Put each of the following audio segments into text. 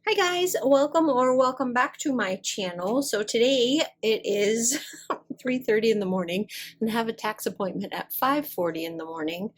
Hi guys, welcome back to my channel. So today it is 3:30 in the morning and I have a tax appointment at 5:40 in the morning.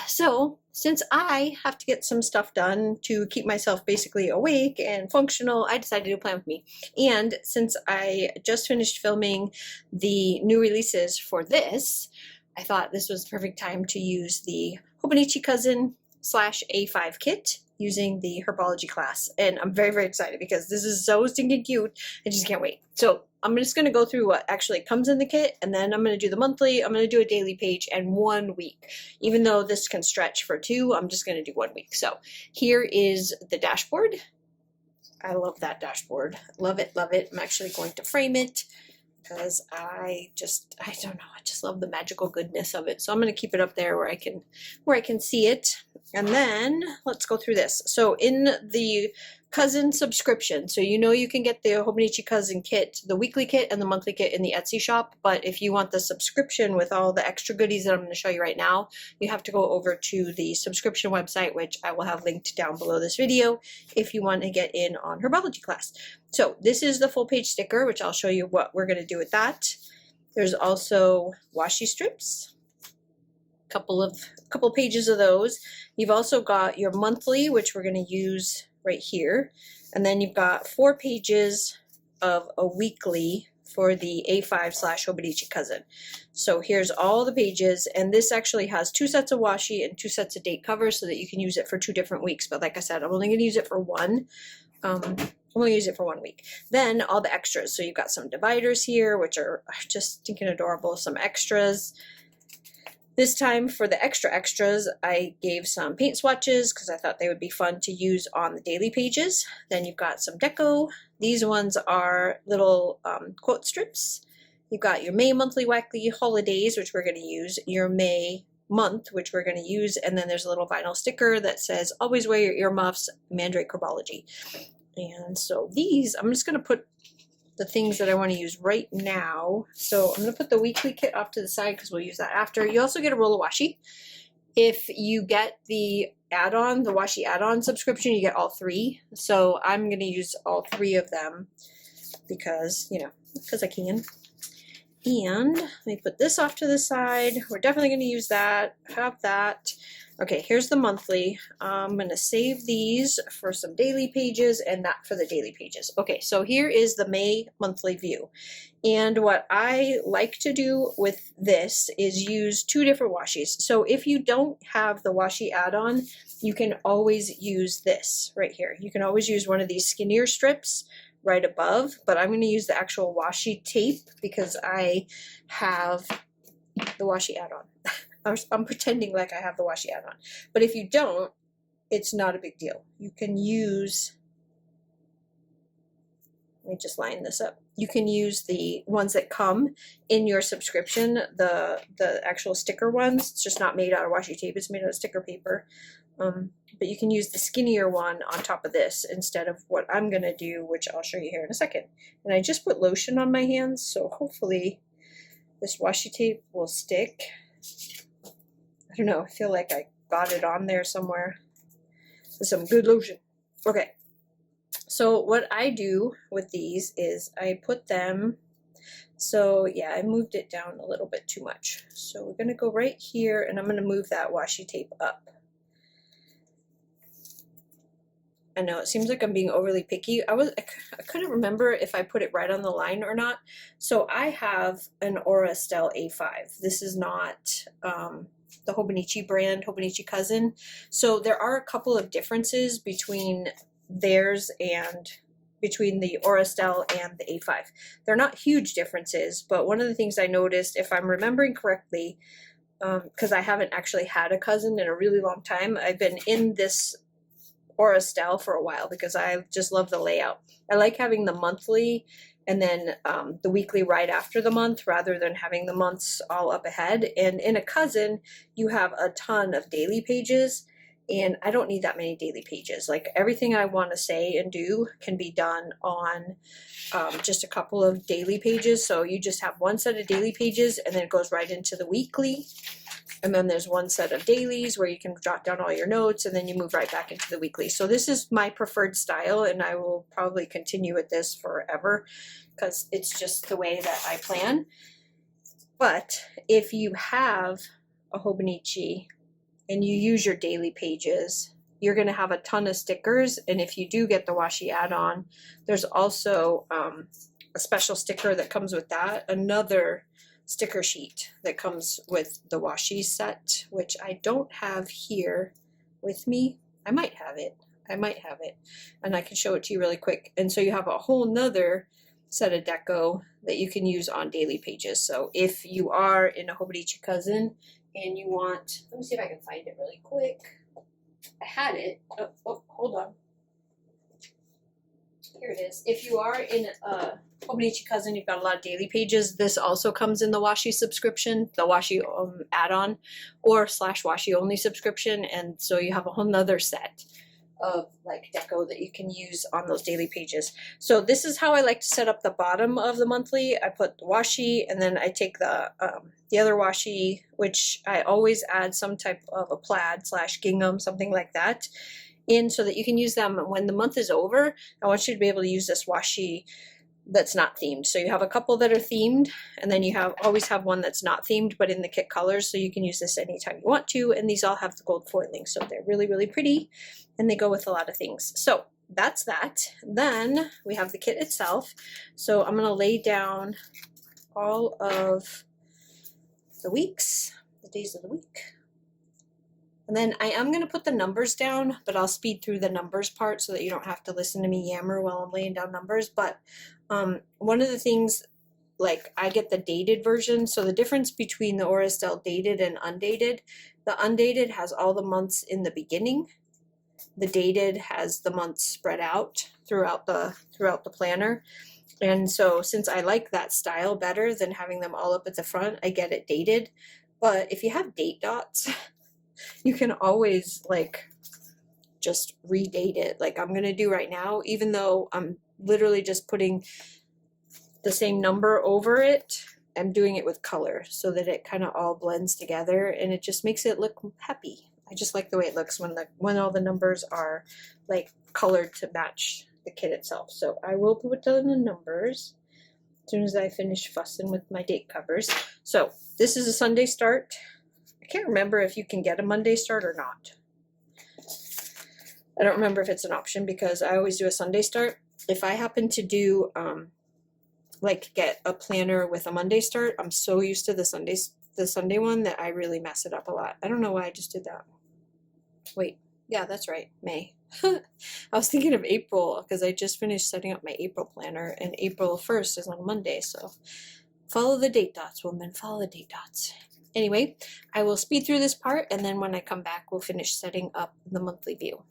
So since I have to get some stuff done to keep myself basically awake and functional, I decided to do a plan with me. And since I just finished filming the new releases for this, I thought this was the perfect time to use the Hobonichi Cousin slash A5 kit using the Herbology class. And I'm very, very excited because this is so stinking cute. I just can't wait. So I'm just going to go through what actually comes in the kit, and then I'm going to do the monthly, I'm going to do a daily page, and 1 week. Even though this can stretch for 2, I'm just going to do 1 week. So here is the dashboard. I love that dashboard. Love it, love it. I'm actually going to frame it because I don't know, I just love the magical goodness of it. So I'm going to keep it up there where I can see it. And then let's go through this. So in the Cousin subscription, so you can get the Hobonichi Cousin kit, the weekly kit and the monthly kit in the Etsy shop, but if you want the subscription with all the extra goodies that I'm going to show you right now, you have to go over to the subscription website, which I will have linked down below this video if you want to get in on Herbology class. So this is the full page sticker, which I'll show you what we're going to do with that. There's also washi strips, couple pages of those. You've also got your monthly, which we're going to use right here, and then you've got 4 pages of a weekly for the A5 slash Hobonichi Cousin. So here's all the pages, and this actually has 2 sets of washi and 2 sets of date covers so that you can use it for 2 different weeks. But like I said, I'm only going to use it for one. I'm going to use it for 1 week. Then all the extras. So you've got some dividers here, which are just stinking adorable. Some extras. This time for the extras, I gave some paint swatches because I thought they would be fun to use on the daily pages. Then you've got some deco. These ones are little quote strips. You've got your May monthly wacky holidays, which we're going to use, your May month, which we're going to use, and then there's a little vinyl sticker that says, always wear your earmuffs, Mandrake Herbology. And so these, I'm just going to put the things that I want to use right now. So I'm going to put the weekly kit off to the side because we'll use that after. You also get a roll of washi. If you get the add-on, the washi add-on subscription, you get all 3. So I'm going to use all 3 of them because, because I can. And let me put this off to the side. We're definitely going to use that, have that. Okay, here's the monthly. I'm going to save these for some daily pages and that for the daily pages. Okay, so here is the May monthly view. And what I like to do with this is use 2 different washis. So if you don't have the washi add-on, you can always use this right here. You can always use one of these skinnier strips right above, but I'm going to use the actual washi tape because I have the washi add-on. I'm pretending like I have the washi add-on. But if you don't, it's not a big deal. You can use, let me just line this up. You can use the ones that come in your subscription, the actual sticker ones. It's just not made out of washi tape. It's made out of sticker paper. But you can use the skinnier one on top of this instead of what I'm going to do, which I'll show you here in a second. And I just put lotion on my hands, so hopefully this washi tape will stick. I don't know, I feel like I got it on there somewhere with some good lotion. Okay, so what I do with these is I put them, so yeah, I moved it down a little bit too much. So we're going to go right here and I'm going to move that washi tape up. I know it seems like I'm being overly picky. I couldn't remember if I put it right on the line or not. So I have an Aura Estelle A5. This is not the Hobonichi brand, Hobonichi Cousin. So there are a couple of differences between theirs and between the Aura Estelle and the A5. They're not huge differences, but one of the things I noticed, if I'm remembering correctly, because I haven't actually had a Cousin in a really long time, I've been in this Aura Estelle for a while because I just love the layout. I like having the monthly and then the weekly right after the month rather than having the months all up ahead. And in a Cousin, you have a ton of daily pages and I don't need that many daily pages. Like everything I want to say and do can be done on just a couple of daily pages. So you just have one set of daily pages and then it goes right into the weekly. And then there's one set of dailies where you can jot down all your notes and then you move right back into the weekly. So this is my preferred style, and I will probably continue with this forever because it's just the way that I plan. But if you have a Hobonichi and you use your daily pages, you're going to have a ton of stickers. And if you do get the washi add-on, there's also a special sticker that comes with that, another sticker sheet that comes with the washi set, which I don't have here with me. I might have it, and I can show it to you really quick. And so you have a whole nother set of deco that you can use on daily pages. So if you are in a Hobonichi cousin and you want, let me see if I can find it really quick. I had it. Oh, hold on. Here it is. If you are in a Hobonichi cousin, you've got a lot of daily pages. This also comes in the washi subscription, the washi add-on, or / washi only subscription. And so you have a whole nother set of like deco that you can use on those daily pages. So this is how I like to set up the bottom of the monthly. I put the washi, and then I take the other washi, which I always add some type of a plaid / gingham, something like that, in so that you can use them when the month is over. I want you to be able to use this washi that's not themed. So you have a couple that are themed, and then you always have one that's not themed but in the kit colors, so you can use this anytime you want to. And these all have the gold foiling, so they're really, really pretty, and they go with a lot of things. So that's that. Then we have the kit itself. So I'm going to lay down all of the weeks, the days of the week. And then I am going to put the numbers down, but I'll speed through the numbers part so that you don't have to listen to me yammer while I'm laying down numbers. But one of the things, like I get the dated version. So the difference between the Aura-Estelle dated and undated, the undated has all the months in the beginning. The dated has the months spread out throughout the planner. And so since I like that style better than having them all up at the front, I get it dated. But if you have date dots, you can always like just redate it like I'm gonna do right now, even though I'm literally just putting the same number over it. I'm doing it with color so that it kind of all blends together, and it just makes it look happy. I just like the way it looks when all the numbers are like colored to match the kit itself. So I will put down the numbers as soon as I finish fussing with my date covers. So this is a Sunday start. I can't remember if you can get a Monday start or not. I don't remember if it's an option because I always do a Sunday start. If I happen to do like get a planner with a Monday start, I'm so used to the Sunday one that I really mess it up a lot. I don't know why I just did that. Wait, yeah, that's right, May. I was thinking of April because I just finished setting up my April planner, and April 1st is on Monday, so follow the date dots, woman, follow the date dots. Anyway, I will speed through this part, and then when I come back, we'll finish setting up the monthly view.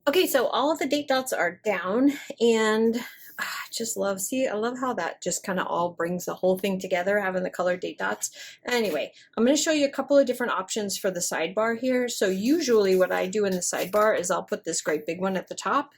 Okay, so all of the date dots are down, and I just love, I love how that just kind of all brings the whole thing together, having the colored date dots. Anyway, I'm going to show you a couple of different options for the sidebar here. So usually what I do in the sidebar is I'll put this great big one at the top,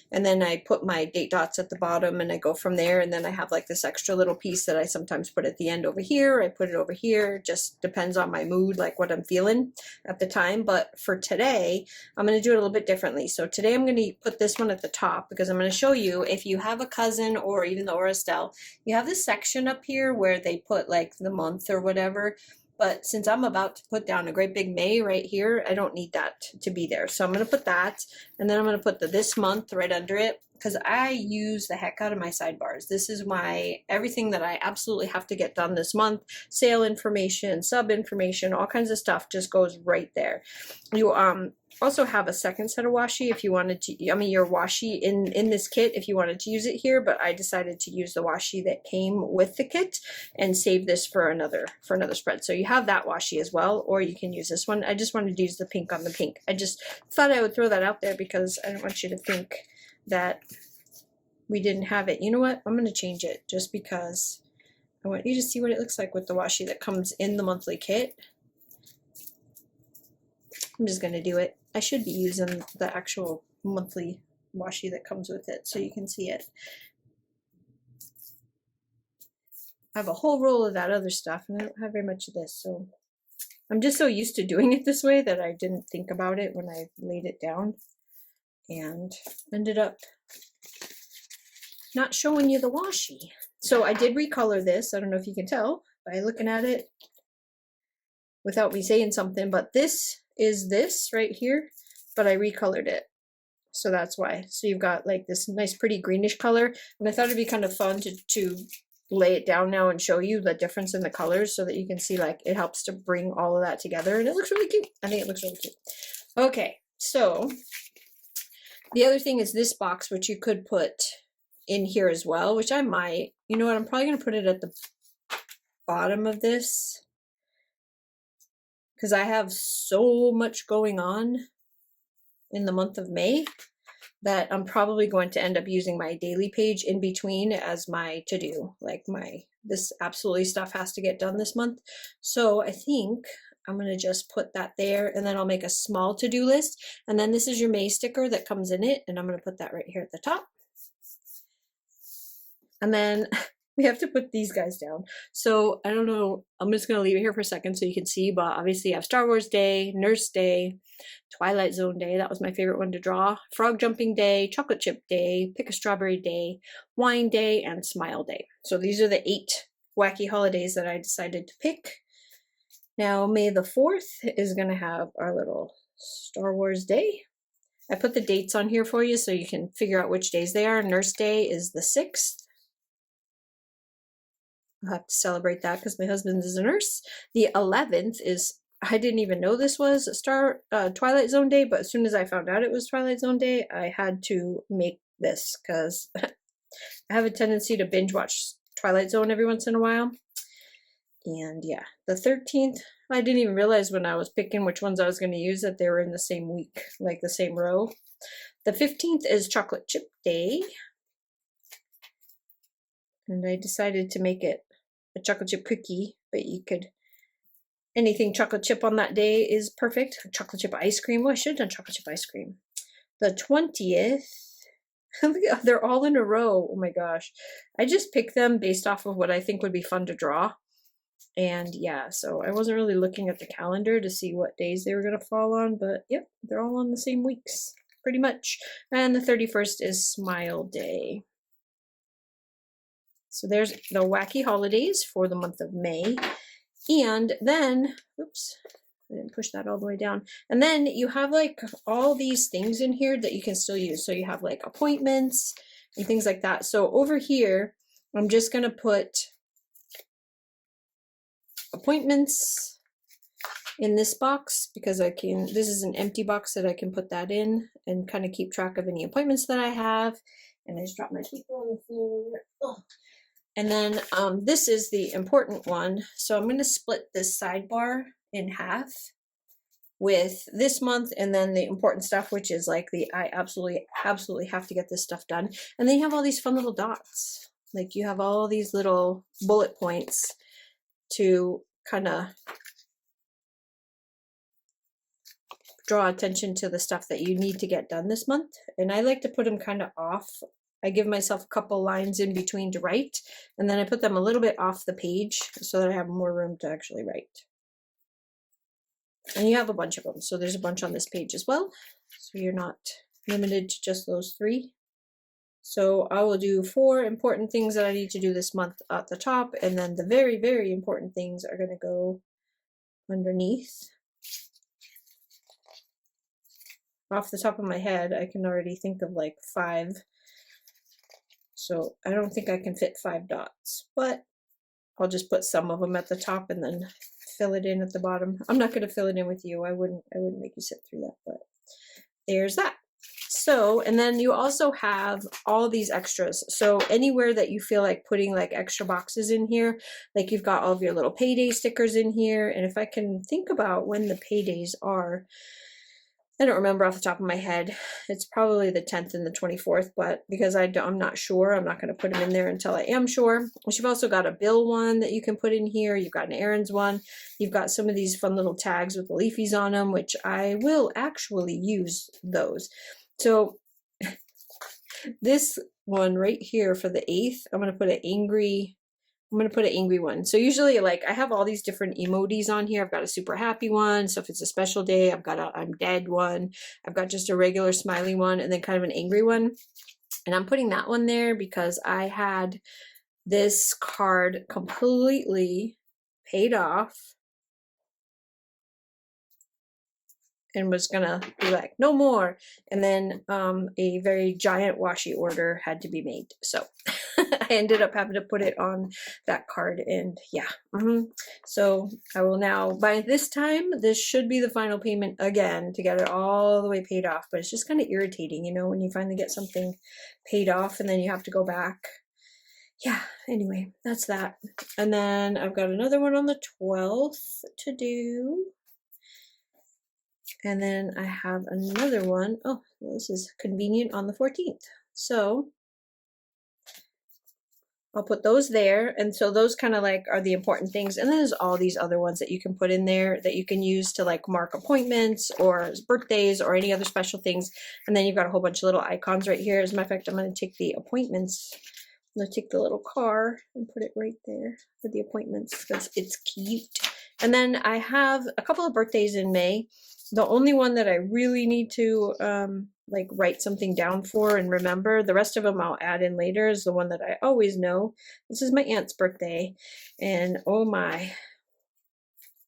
and then I put my date dots at the bottom, and I go from there. And then I have like this extra little piece that I sometimes put at the end over here. I put it over here. Just depends on my mood, like what I'm feeling at the time. But for today, I'm going to do it a little bit differently. So today I'm going to put this one at the top because I'm going to show you, if you have a cousin or even the Aura-Estelle, you have this section up here where they put like the month or whatever. But since I'm about to put down a great big May right here, I don't need that to be there. So I'm going to put that, and then I'm going to put the this month right under it, because I use the heck out of my sidebars. This is my everything that I absolutely have to get done this month. Sale information, sub information, all kinds of stuff just goes right there. You also have a second set of washi if you wanted to, I mean your washi in this kit if you wanted to use it here, but I decided to use the washi that came with the kit and save this for another spread. So you have that washi as well, or you can use this one. I just wanted to use the pink on the pink. I just thought I would throw that out there because I don't want you to think that we didn't have it. You know what? I'm going to change it just because I want you to see what it looks like with the washi that comes in the monthly kit. I'm just going to do it. I should be using the actual monthly washi that comes with it so you can see it. I have a whole roll of that other stuff and I don't have very much of this, so I'm just so used to doing it this way that I didn't think about it when I laid it down and ended up not showing you the washi. So I did recolor this. I don't know if you can tell by looking at it without me saying something, but this is this right here, but I recolored it. So that's why. So you've got like this nice pretty greenish color, and I thought it'd be kind of fun to lay it down now and show you the difference in the colors so that you can see like it helps to bring all of that together, and it looks really cute. I think it looks really cute. Okay, so the other thing is this box, which you could put in here as well, which I might. You know what, I'm probably going to put it at the bottom of this because I have so much going on in the month of May that I'm probably going to end up using my daily page in between as my to-do. Like this absolutely stuff has to get done this month. So I think I'm going to just put that there, and then I'll make a small to-do list. And then this is your May sticker that comes in it, and I'm going to put that right here at the top. And then we have to put these guys down. So I don't know, I'm just going to leave it here for a second so you can see, but obviously you have Star Wars Day, Nurse Day, Twilight Zone Day, that was my favorite one to draw, Frog Jumping Day, Chocolate Chip Day, Pick a Strawberry Day, Wine Day, and Smile Day. So these are the 8 wacky holidays that I decided to pick. Now May the 4th is going to have our little Star Wars Day. I put the dates on here for you so you can figure out which days they are. Nurse Day is the 6th. I'll have to celebrate that because my husband is a nurse. The 11th is, I didn't even know this was Twilight Zone Day, but as soon as I found out it was Twilight Zone Day, I had to make this because I have a tendency to binge watch Twilight Zone every once in a while. And yeah, the 13th, I didn't even realize when I was picking which ones I was going to use that they were in the same week, like the same row. The 15th is Chocolate Chip Day. And I decided to make it a chocolate chip cookie, but you could, anything chocolate chip on that day is perfect. Chocolate chip ice cream. Well, I should have done chocolate chip ice cream. The 20th, they're all in a row. Oh my gosh. I just picked them based off of what I think would be fun to draw. And yeah, so I wasn't really looking at the calendar to see what days they were going to fall on, but yep, they're all on the same weeks, pretty much. And the 31st is Smile Day. So there's the wacky holidays for the month of May. And then, oops, I didn't push that all the way down. And then you have like all these things in here that you can still use. So you have like appointments and things like that. So over here, I'm just going to put appointments in this box because I can, this is an empty box that I can put that in and kind of keep track of any appointments that I have. And I just dropped my paper on the floor. Oh. And then this is the important one. So I'm going to split this sidebar in half with this month and then the important stuff, which is like the I absolutely have to get this stuff done. And then you have all these fun little dots. Like you have all these little bullet points to kind of draw attention to the stuff that you need to get done this month. And I like to put them kind of off. I give myself a couple lines in between to write, and then I put them a little bit off the page so that I have more room to actually write. And you have a bunch of them, so there's a bunch on this page as well. So you're not limited to just those 3. So I will do 4 important things that I need to do this month at the top, and then the very, very important things are going to go underneath. Off the top of my head, I can already think of like 5. So I don't think I can fit 5 dots, but I'll just put some of them at the top and then fill it in at the bottom. I'm not going to fill it in with you. I wouldn't make you sit through that, but there's that. So, and then you also have all these extras. So anywhere that you feel like putting like extra boxes in here, like you've got all of your little payday stickers in here. And if I can think about when the paydays are, I don't remember off the top of my head. It's probably the 10th and the 24th, but because I'm not sure, I'm not going to put them in there until I am sure. You've also got a bill one that you can put in here. You've got an errands one. You've got some of these fun little tags with the leafies on them, which I will actually use those. So this one right here for the 8th, I'm going to put an angry one. So usually, like, I have all these different emojis on here. I've got a super happy one. So if it's a special day, I've got a I'm dead one. I've got just a regular smiley one, and then kind of an angry one. And I'm putting that one there because I had this card completely paid off and was gonna be like, no more. And then a very giant washi order had to be made. So I ended up having to put it on that card, and yeah. So I will now, by this time, this should be the final payment again to get it all the way paid off. But it's just kind of irritating, you know, when you finally get something paid off and then you have to go back. Yeah, anyway, that's that. And then I've got another one on the 12th to do. And then I have another one. Oh, well, this is convenient, on the 14th. So I'll put those there. And so those kind of like are the important things. And then there's all these other ones that you can put in there that you can use to like mark appointments or birthdays or any other special things. And then you've got a whole bunch of little icons right here. As a matter of fact, I'm going to take the appointments. I'm going to take the little car and put it right there for the appointments because it's cute. And then I have a couple of birthdays in May. The only one that I really need to like write something down for and remember, the rest of them I'll add in later, is the one that I always know. This is my aunt's birthday, and oh my,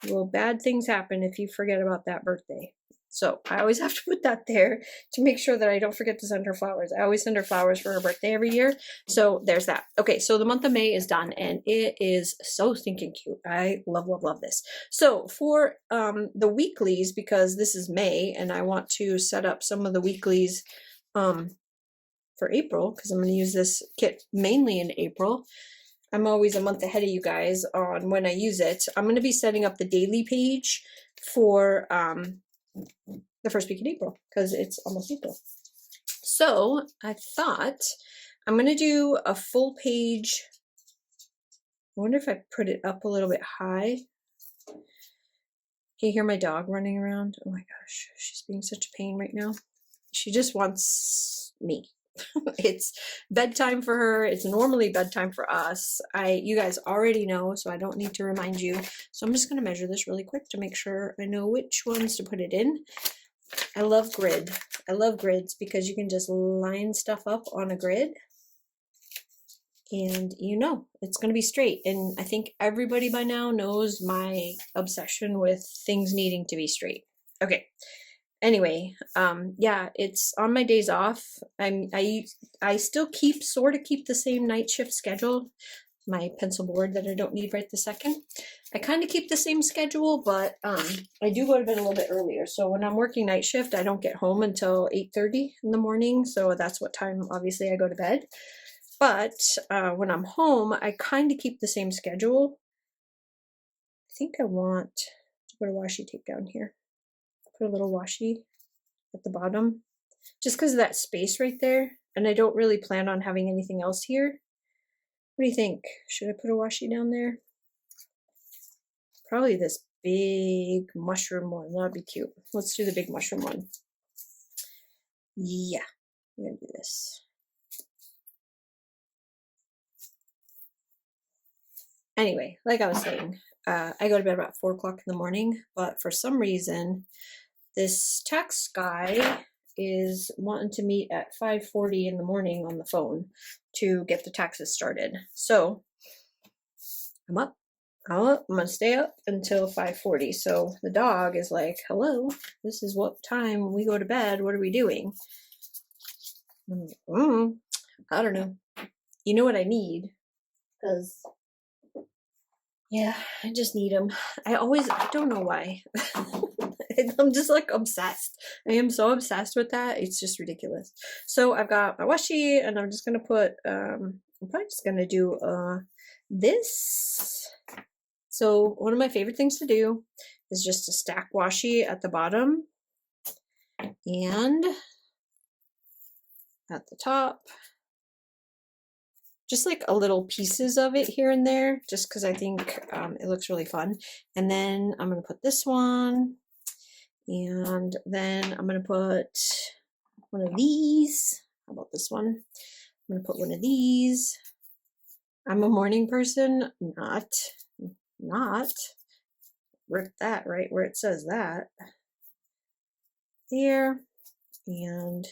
will bad things happen if you forget about that birthday. So I always have to put that there to make sure that I don't forget to send her flowers. I always send her flowers for her birthday every year. So there's that. Okay, so the month of May is done, and it is so stinking cute. I love, love, love this. So for the weeklies, because this is May, and I want to set up some of the weeklies for April, because I'm going to use this kit mainly in April. I'm always a month ahead of you guys on when I use it. I'm going to be setting up the daily page for the first week in April, because it's almost April. So I thought I'm going to do a full page. I wonder if I put it up a little bit high. Can you hear my dog running around? Oh my gosh, she's being such a pain right now. She just wants me. It's bedtime for her. It's normally bedtime for us. You guys already know, so I don't need to remind you. So I'm just going to measure this really quick to make sure I know which ones to put it in. I love grid. I love grids because you can just line stuff up on a grid and you know it's going to be straight. And I think everybody by now knows my obsession with things needing to be straight. Okay. Anyway, yeah, it's on my days off. I still sort of keep the same night shift schedule. My pencil board that I don't need right this second. I kind of keep the same schedule, but I do go to bed a little bit earlier. So when I'm working night shift, I don't get home until 8:30 in the morning. So that's what time, obviously, I go to bed. But when I'm home, I kind of keep the same schedule. I think I want to put a washi tape down here. Put a little washi at the bottom, just because of that space right there. And I don't really plan on having anything else here. What do you think? Should I put a washi down there? Probably this big mushroom one. That'd be cute. Let's do the big mushroom one. Yeah, I'm gonna do this. Anyway, like I was saying, I go to bed about 4 o'clock in the morning, but for some reason, this tax guy is wanting to meet at 5:40 in the morning on the phone to get the taxes started. So I'm up. I'm going to stay up until 5:40. So the dog is like, hello, this is what time we go to bed. What are we doing? I'm like, I don't know. You know what I need? Because, yeah, I just need them. I don't know why. I'm just like obsessed. I am so obsessed with that. It's just ridiculous. So I've got my washi, and I'm just going to put, I'm probably just going to do this. So one of my favorite things to do is just to stack washi at the bottom And at the top, just like a little pieces of it here and there, just because I think it looks really fun. And then I'm going to put this one, and then I'm going to put one of these. How about this one? I'm going to put one of these. I'm a morning person, not. Rip that right where it says that. There and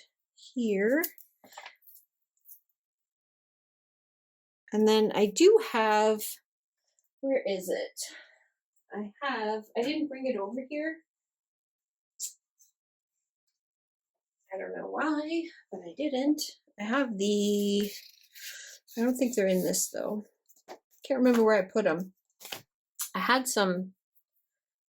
here. And then I do have, where is it? I didn't bring it over here. I don't know why, but I didn't. I have I don't think they're in this though. Can't remember where I put them. I had some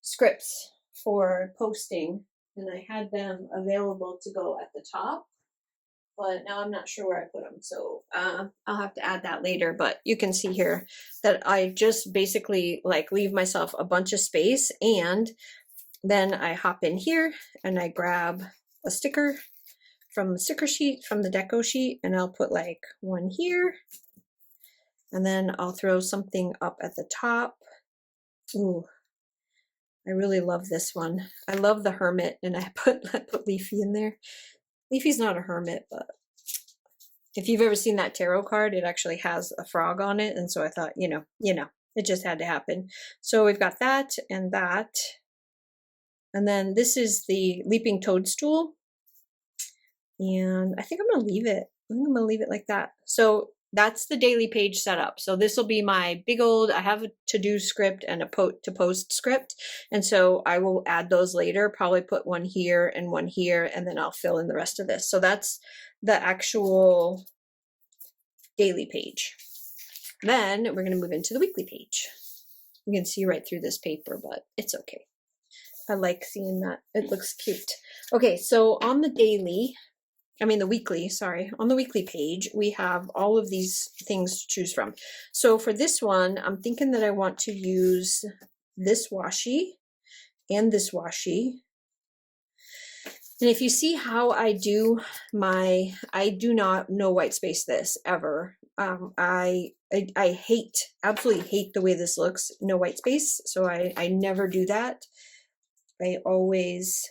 scripts for posting and I had them available to go at the top, but now I'm not sure where I put them. So I'll have to add that later, but you can see here that I just basically like leave myself a bunch of space, and then I hop in here and I grab a sticker from the sticker sheet, from the deco sheet, and I'll put like one here, and then I'll throw something up at the top. Ooh, I really love this one. I love the hermit, and I put Leafy in there. Leafy's not a hermit, but if you've ever seen that tarot card, it actually has a frog on it, and so I thought, you know, it just had to happen. So we've got that and that. And then this is the leaping toadstool. And I think I'm going to leave it. I think I'm going to leave it like that. So that's the daily page setup. So this will be my big old, I have a to-do script and a to post script. And so I will add those later, probably put one here, and then I'll fill in the rest of this. So that's the actual daily page. Then we're going to move into the weekly page. You can see right through this paper, but it's okay. I like seeing that. It looks cute. Okay, so on the weekly, sorry, on the weekly page, we have all of these things to choose from. So for this one, I'm thinking that I want to use this washi and this washi. And if you see how I do I do not know white space this ever. I absolutely hate the way this looks, no white space. So I never do that. I always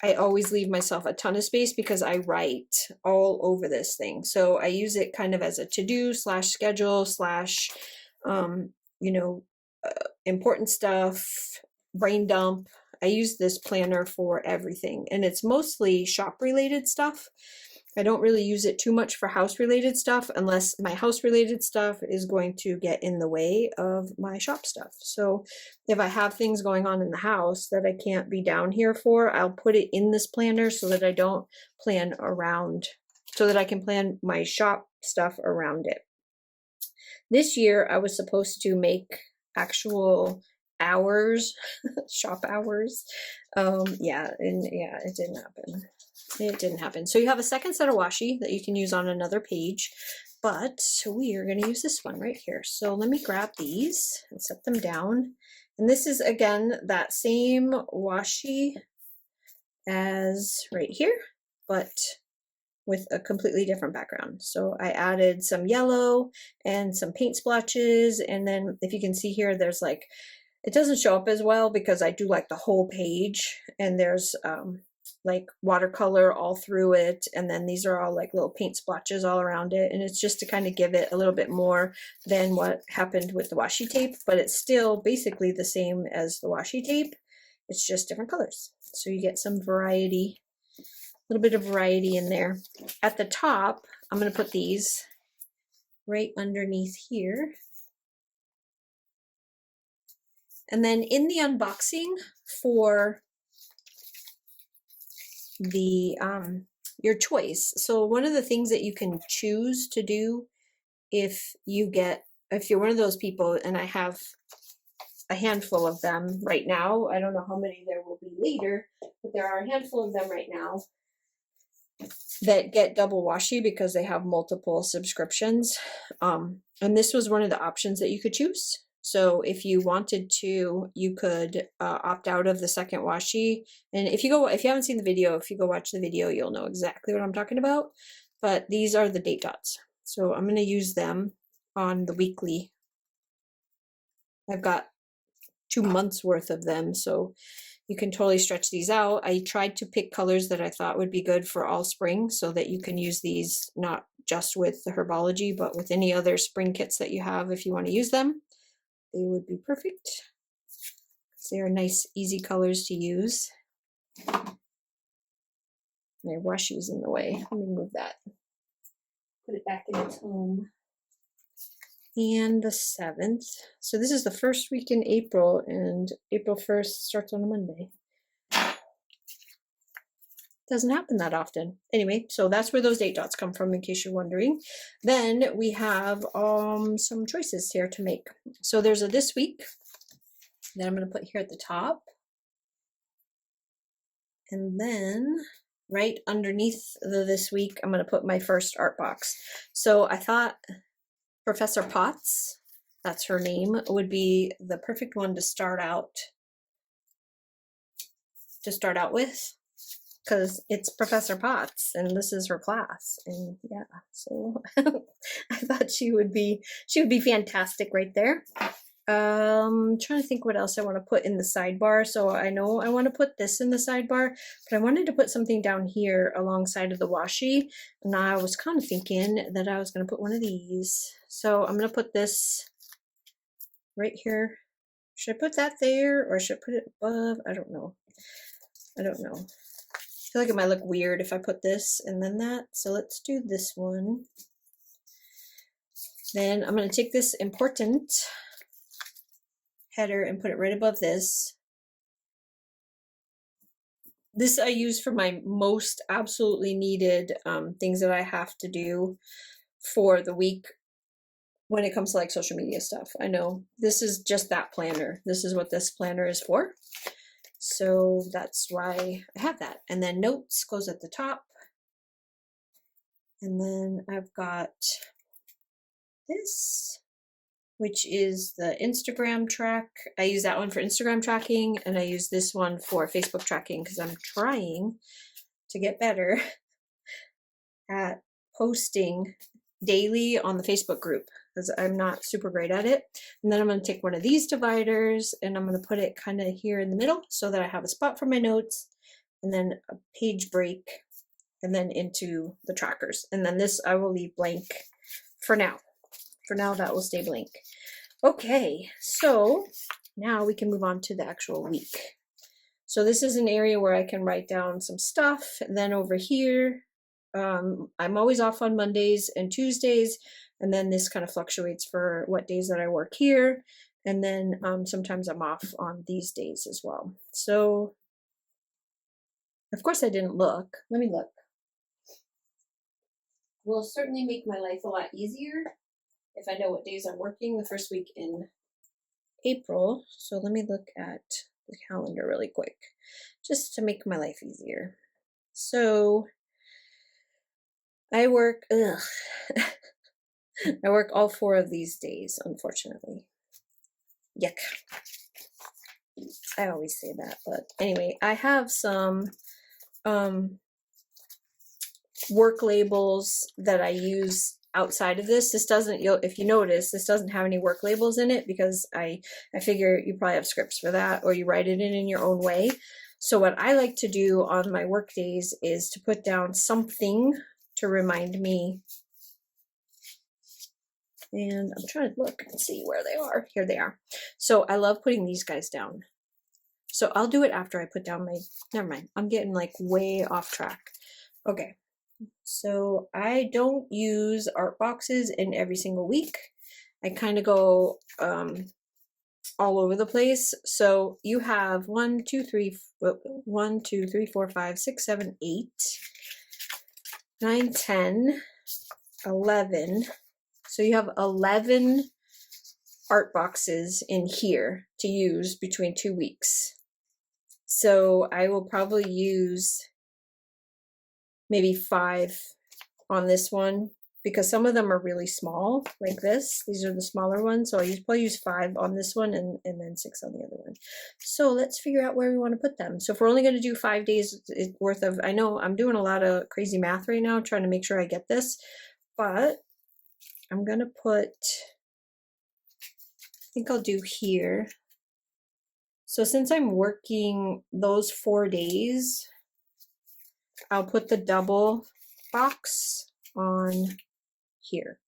leave myself a ton of space because I write all over this thing. So I use it kind of as a to-do / schedule / important stuff, brain dump. I use this planner for everything, and it's mostly shop related stuff. I don't really use it too much for house related stuff unless my house related stuff is going to get in the way of my shop stuff. So if I have things going on in the house that I can't be down here for, I'll put it in this planner so that I don't plan around, so that I can plan my shop stuff around it. This year I was supposed to make actual hours, shop hours. It didn't happen. It didn't happen. So you have a second set of washi that you can use on another page, but we are going to use this one right here. So let me grab these and set them down. And this is again that same washi as right here, but with a completely different background. So I added some yellow and some paint splotches, and then if you can see here, there's like, it doesn't show up as well because I do like the whole page, and there's like watercolor all through it, and then these are all like little paint splotches all around it, and it's just to kind of give it a little bit more than what happened with the washi tape, but it's still basically the same as the washi tape. It's just different colors, so you get some variety, a little bit of variety in there. At the top, I'm going to put these right underneath here, and then in the unboxing for the your choice. So one of the things that you can choose to do if you're one of those people, and I have a handful of them right now, I don't know how many there will be later, but there are a handful of them right now that get double washi because they have multiple subscriptions. And this was one of the options that you could choose. So if you wanted to, you could opt out of the second washi. And if you haven't seen the video, if you go watch the video, you'll know exactly what I'm talking about. But these are the date dots. So I'm going to use them on the weekly. I've got 2 months worth of them, so you can totally stretch these out. I tried to pick colors that I thought would be good for all spring so that you can use these not just with the Herbology, but with any other spring kits that you have if you want to use them. They would be perfect. They are nice, easy colors to use. My washi's in the way. Let me move that. Put it back in its home. And the 7th. So this is the first week in April, and April 1st starts on a Monday. Doesn't happen that often. Anyway, so that's where those date dots come from, in case you're wondering. Then we have some choices here to make. So there's a this week that I'm going to put here at the top. And then right underneath the this week, I'm going to put my first art box. So I thought Professor Potts, that's her name, would be the perfect one to start out with, because it's Professor Potts and this is her class. And yeah, so I thought she would be fantastic right there. Trying to think what else I want to put in the sidebar. So I know I want to put this in the sidebar, but I wanted to put something down here alongside of the washi. And I was kind of thinking that I was going to put one of these. So I'm going to put this right here. Should I put that there, or should I put it above? I don't know. I feel like it might look weird if I put this and then that. So let's do this one. Then I'm going to take this important header and put it right above this. This I use for my most absolutely needed things that I have to do for the week when it comes to like social media stuff. I know this is just that planner. This is what this planner is for. So that's why I have that. And then notes goes at the top. And then I've got this, which is the Instagram track. I use that one for Instagram tracking, and I use this one for Facebook tracking because I'm trying to get better at posting daily on the Facebook group because I'm not super great at it. And then I'm going to take one of these dividers and I'm going to put it kind of here in the middle so that I have a spot for my notes, and then a page break, and then into the trackers. And then this I will leave blank for now. For now, that will stay blank. Okay, so now we can move on to the actual week. So this is an area where I can write down some stuff. And then over here, I'm always off on Mondays and Tuesdays. And then this kind of fluctuates for what days that I work here. And then sometimes I'm off on these days as well. So, of course I didn't look. Let me look. Will certainly make my life a lot easier if I know what days I'm working the first week in April. So let me look at the calendar really quick, just to make my life easier. So I work, I work all 4 of these days, unfortunately. Yuck. I always say that, but anyway, I have some work labels that I use outside of this. This doesn't, if you notice, this doesn't have any work labels in it because I figure you probably have scripts for that, or you write it in your own way. So what I like to do on my work days is to put down something to remind me. And I'm trying to look and see where they are. Here they are. So I love putting these guys down. So I'll do it after I put down my, never mind. I'm getting like way off track. Okay. So I don't use art boxes in every single week. I kind of go all over the place. So you have 1, 2, 3, 4, 5, 6, 7, 8, 9, 10, 11. So you have 11 art boxes in here to use between 2 weeks. So I will probably use maybe 5 on this one, because some of them are really small, like this. These are the smaller ones, so I probably use 5 on this one and then 6 on the other one. So let's figure out where we want to put them. So if we're only going to do 5 days worth of, I know I'm doing a lot of crazy math right now, trying to make sure I get this, but I'm going to put, I think I'll do here. So since I'm working those 4 days, I'll put the double box on here.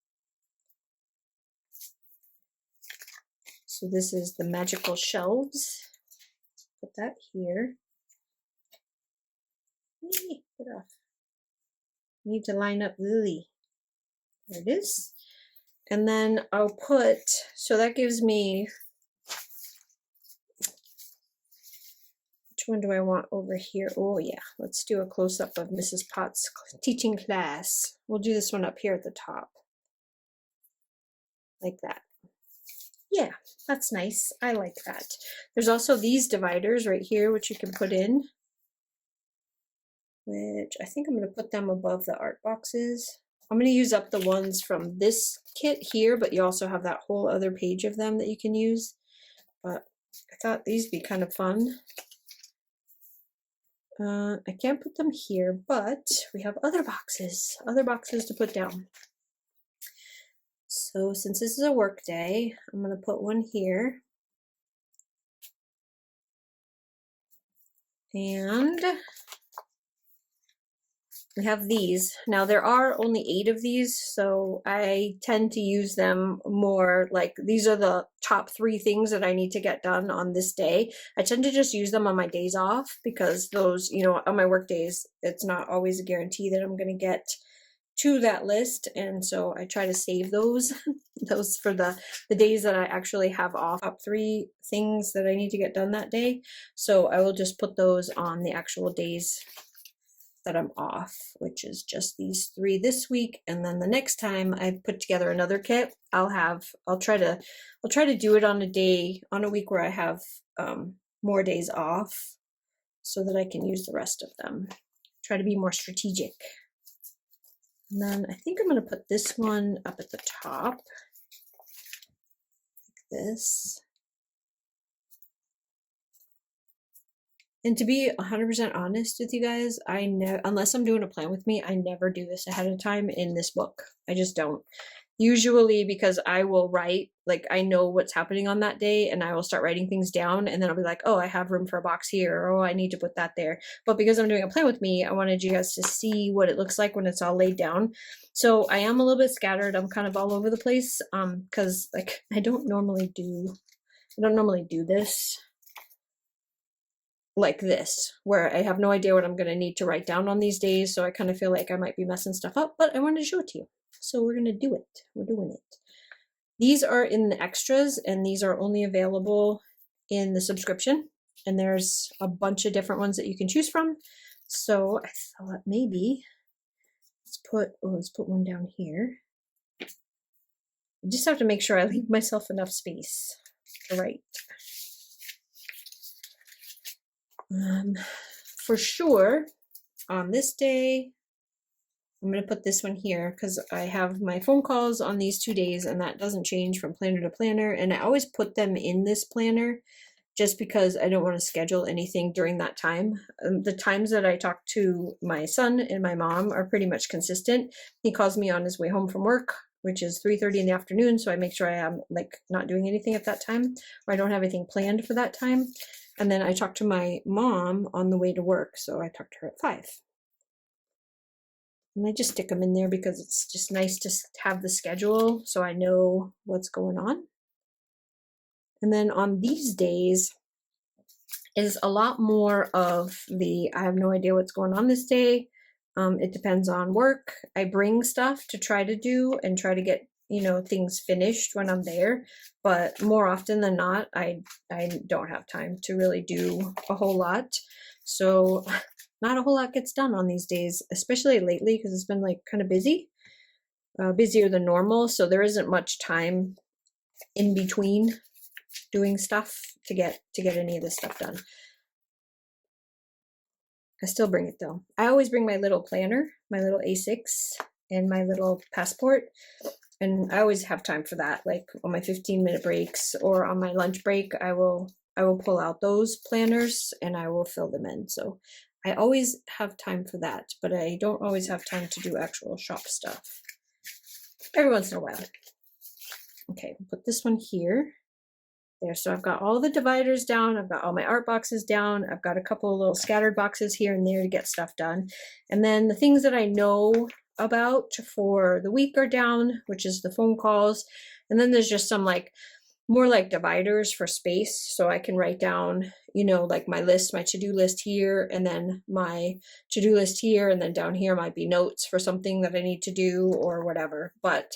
So this is the magical shelves. Put that here. Get off. Need to line up Lily. There it is. And then I'll put, so that gives me, which one do I want over here? Oh yeah, let's do a close-up of Mrs. Potts' teaching class. We'll do this one up here at the top. Like that. Yeah, that's nice. I like that. There's also these dividers right here, which you can put in, which I think I'm going to put them above the art boxes. I'm going to use up the ones from this kit here, but you also have that whole other page of them that you can use. But I thought these would be kind of fun. I can't put them here, but we have other boxes to put down. So since this is a work day, I'm going to put one here. And we have these. Now there are only 8 of these, so I tend to use them more like these are the top 3 things that I need to get done on this day. I tend to just use them on my days off because those, you know, on my work days, it's not always a guarantee that I'm going to get to that list, and so I try to save those those for the days that I actually have off. Top 3 things that I need to get done that day, so I will just put those on the actual days that I'm off, which is just these 3 this week. And then the next time I put together another kit, I'll try to do it on a week where I have more days off so that I can use the rest of them. Try to be more strategic. And then I think I'm going to put this one up at the top, like this. And to be 100% honest with you guys, unless I'm doing a plan with me, I never do this ahead of time in this book. I just don't. Usually because I will write, like I know what's happening on that day and I will start writing things down and then I'll be like, oh, I have room for a box here, or oh, I need to put that there. But because I'm doing a plan with me, I wanted you guys to see what it looks like when it's all laid down. So I am a little bit scattered. I'm kind of all over the place because like I don't normally do this like this, where I have no idea what I'm going to need to write down on these days. So I kind of feel like I might be messing stuff up, but I wanted to show it to you. So we're going to do it. We're doing it. These are in the extras, and these are only available in the subscription. And there's a bunch of different ones that you can choose from. So I thought maybe let's put one down here. I just have to make sure I leave myself enough space to write. For sure, on this day, I'm going to put this one here because I have my phone calls on these 2 days and that doesn't change from planner to planner. And I always put them in this planner just because I don't want to schedule anything during that time. The times that I talk to my son and my mom are pretty much consistent. He calls me on his way home from work, which is 3:30 in the afternoon. So I make sure I am like not doing anything at that time, or I don't have anything planned for that time. And then I talk to my mom on the way to work. So I talk to her at 5. And I just stick them in there because it's just nice to have the schedule so I know what's going on. And then on these days is a lot more of I have no idea what's going on this day. It depends on work. I bring stuff to try to do and try to get, things finished when I'm there. But more often than not, I don't have time to really do a whole lot. So not a whole lot gets done on these days, especially lately because it's been like kind of busy, busier than normal. So there isn't much time in between doing stuff to get any of this stuff done. I still bring it though. I always bring my little planner, my little A6 and my little passport. And I always have time for that, like on my 15-minute breaks or on my lunch break, I will pull out those planners and I will fill them in. So I always have time for that, but I don't always have time to do actual shop stuff. Every once in a while. Okay, put this one here. There, so I've got all the dividers down, I've got all my art boxes down, I've got a couple of little scattered boxes here and there to get stuff done. And then the things that I know about for the week are down, which is the phone calls. And then there's just some like more like dividers for space, so I can write down, you know, like my list, my to-do list here, and then my to-do list here, and then down here might be notes for something that I need to do or whatever. But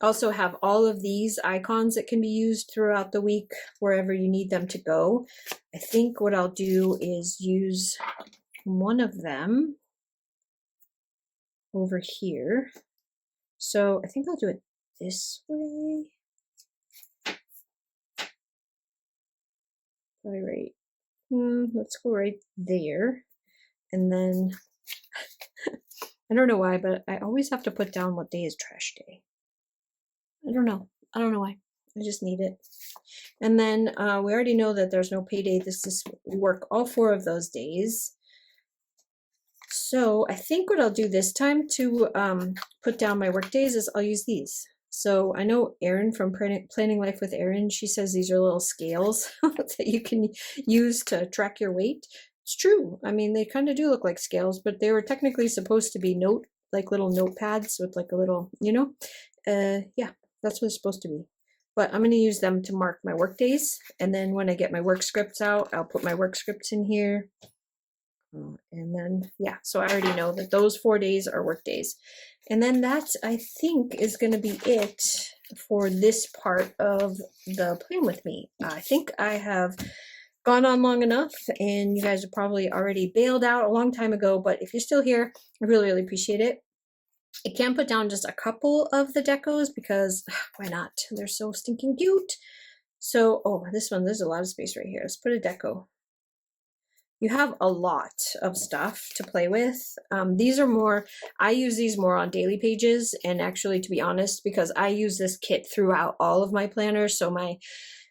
also have all of these icons that can be used throughout the week wherever you need them to go. I think what I'll do is use one of them over here. So I think I'll do it this way. Right. Let's go right there. And then, I don't know why, but I always have to put down what day is trash day. I don't know why. I just need it. And then we already know that there's no payday. This is work all 4 of those days. So I think what I'll do this time to put down my work days is I'll use these. So I know Erin from Planning Life with Erin, she says these are little scales that you can use to track your weight. It's true. I mean, they kind of do look like scales, but they were technically supposed to be like little notepads with like a little, you know, yeah, that's what it's supposed to be. But I'm going to use them to mark my work days. And then when I get my work scripts out, I'll put my work scripts in here. And then, yeah, so I already know that those 4 days are work days. And then that, I think, is going to be it for this part of the plan with me. I think I have gone on long enough, and you guys have probably already bailed out a long time ago, but if you're still here, I really, really appreciate it. I can put down just a couple of the decos because why not? They're so stinking cute. So, oh, this one, there's a lot of space right here. Let's put a deco. You have a lot of stuff to play with. These are more, I use these more on daily pages, and actually, to be honest, because I use this kit throughout all of my planners. So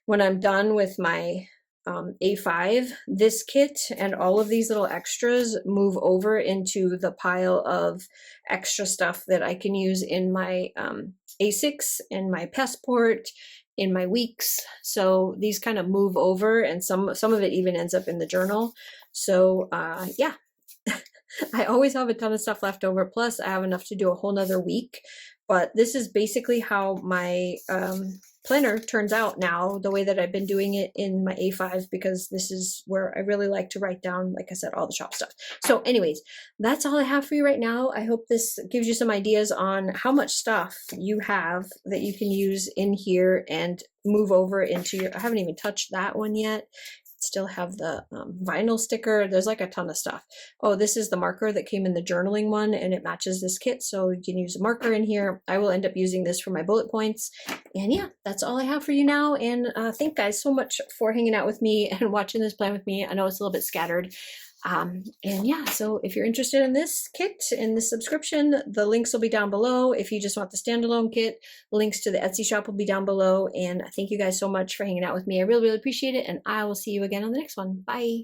when I'm done with my A5, this kit and all of these little extras move over into the pile of extra stuff that I can use in my A6 and my passport, in my weeks. So these kind of move over, and some of it even ends up in the journal. So yeah, I always have a ton of stuff left over. Plus I have enough to do a whole nother week. But this is basically how my planner turns out now, the way that I've been doing it in my A5, because this is where I really like to write down, like I said, all the shop stuff. So anyways, that's all I have for you right now. I hope this gives you some ideas on how much stuff you have that you can use in here and move over into your, I haven't even touched that one yet. Still have the vinyl sticker. There's like a ton of stuff. Oh, this is the marker that came in the journaling one, and it matches this kit, so you can use a marker in here. I will end up using this for my bullet points. And yeah, that's all I have for you now. And thank you guys so much for hanging out with me and watching this plan with me. I know it's a little bit scattered. And yeah, so if you're interested in this kit and this subscription, the links will be down below. If you just want the standalone kit, links to the Etsy shop will be down below. And thank you guys so much for hanging out with me. I really, really appreciate it. And I will see you again on the next one. Bye.